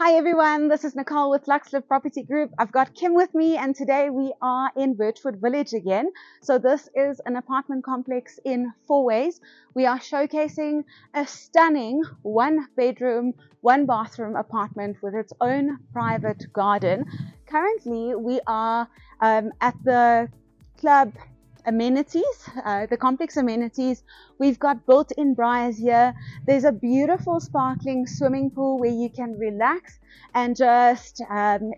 Hi everyone, this is Nicole with Lanseria Property Group. I've got Kim with me and today we are in Birchwood Village again. So this is an apartment complex in Fourways. We are showcasing a stunning 1-bedroom, 1-bathroom apartment with its own private garden. Currently we are at the club amenities, the complex amenities. We've got built-in briars here. There's a beautiful sparkling swimming pool where you can relax and just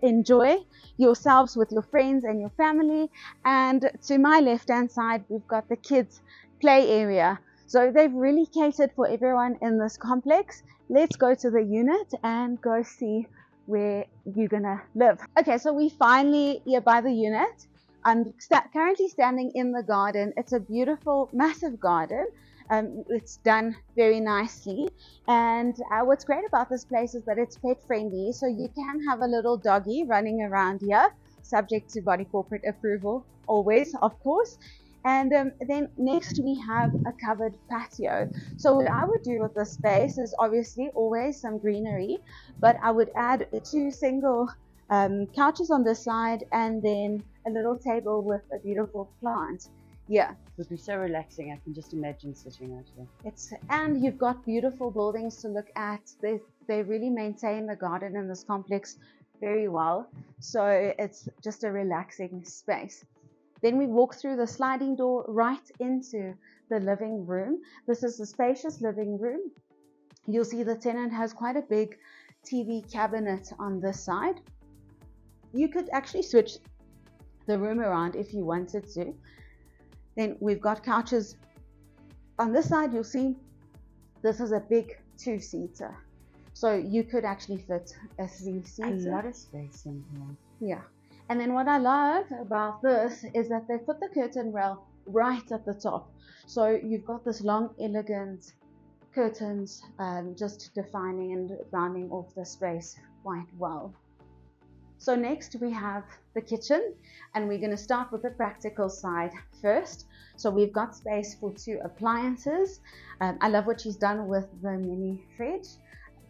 enjoy yourselves with your friends and your family. And to my left-hand side, we've got the kids' play area. So they've really catered for everyone in this complex. Let's go to the unit and go see where you're gonna live. Okay, so we finally here by the unit. I'm currently standing in the garden. It's a beautiful, massive garden. It's done very nicely. And what's great about this place is that it's pet friendly. So you can have a little doggy running around here, subject to body corporate approval, always, of course. And then next we have a covered patio. So what I would do with this space is obviously always some greenery, but I would add 2 single couches on this side and then a little table with a beautiful plant. Yeah, it would be so relaxing. I can just imagine sitting out here. And you've got beautiful buildings to look at. They really maintain the garden in this complex very well, so it's just a relaxing space. Then we walk through the sliding door right into the living room. This is the spacious living room. You'll see the tenant has quite a big TV cabinet on this side. You could actually switch the room around if you wanted to. Then we've got couches on this side. You'll see this is a big 2-seater, so you could actually fit a 3-seater. A lot of space in here. Yeah. And then what I love about this is that they put the curtain rail right at the top, so you've got this long, elegant curtains just defining and rounding off the space quite well. So next we have the kitchen, and we're going to start with the practical side first. So we've got space for 2 appliances. I love what she's done with the mini fridge.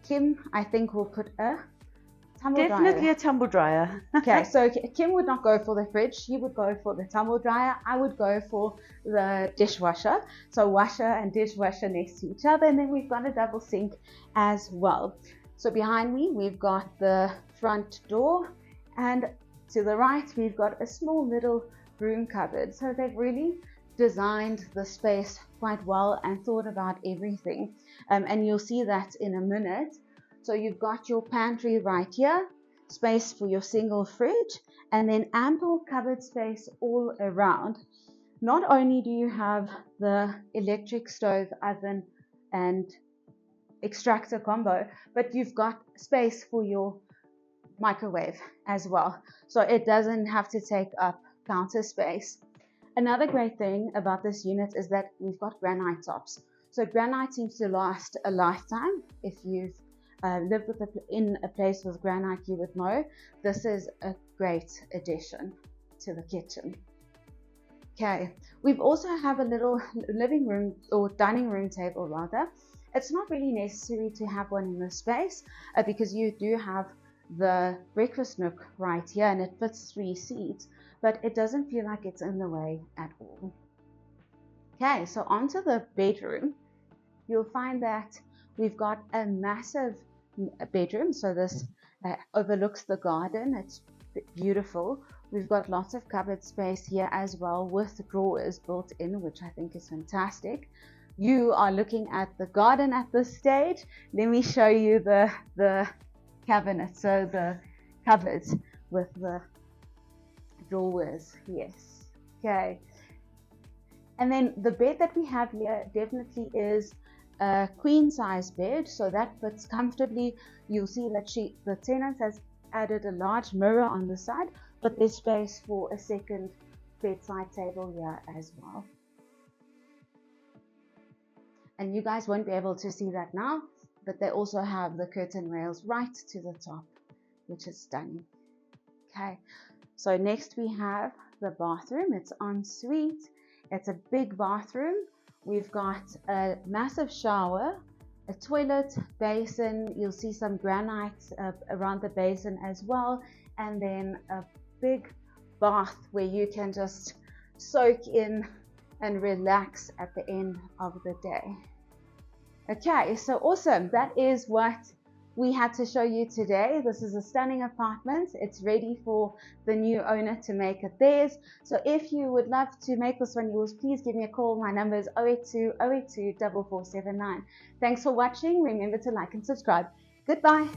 Kim, I think, will put a tumble dryer. Definitely a tumble dryer. Okay, so Kim would not go for the fridge. She would go for the tumble dryer. I would go for the dishwasher. So washer and dishwasher next to each other. And then we've got a double sink as well. So behind me, we've got the front door. And to the right, we've got a small little broom cupboard. So they've really designed the space quite well and thought about everything. And you'll see that in a minute. So you've got your pantry right here, space for your single fridge, and then ample cupboard space all around. Not only do you have the electric stove, oven, and extractor combo, but you've got space for your microwave as well, so it doesn't have to take up counter space. Another great thing about this unit is that we've got granite tops. So granite seems to last a lifetime. If you've lived in a place with granite, you would know this is a great addition to the kitchen. Okay, we've also have a little living room or dining room table rather. It's not really necessary to have one in this space because you do have the breakfast nook right here and it fits 3 seats, but it doesn't feel like it's in the way at all. Okay, so onto the bedroom. You'll find that we've got a massive bedroom, so this overlooks the garden. It's beautiful. We've got lots of cupboard space here as well with drawers built in, which I think is fantastic. You are looking at the garden at this stage. Let me show you the cabinet, so the cupboards with the drawers. Yes. Okay, and then the bed that we have here definitely is a queen size bed, so that fits comfortably. You'll see that the tenant has added a large mirror on the side, but there's space for a second bedside table here as well. And you guys won't be able to see that now, but they also have the curtain rails right to the top, which is stunning. Okay, so next we have the bathroom. It's en suite. It's a big bathroom. We've got a massive shower a toilet basin. You'll see some granite around the basin as well, and then a big bath where you can just soak in and relax at the end of the day. Okay, so awesome. That is what we had to show you today. This is a stunning apartment. It's ready for the new owner to make it theirs. So if you would love to make this one yours, please give me a call. My number is 082 082 4479. Thanks for watching. Remember to like and subscribe. Goodbye.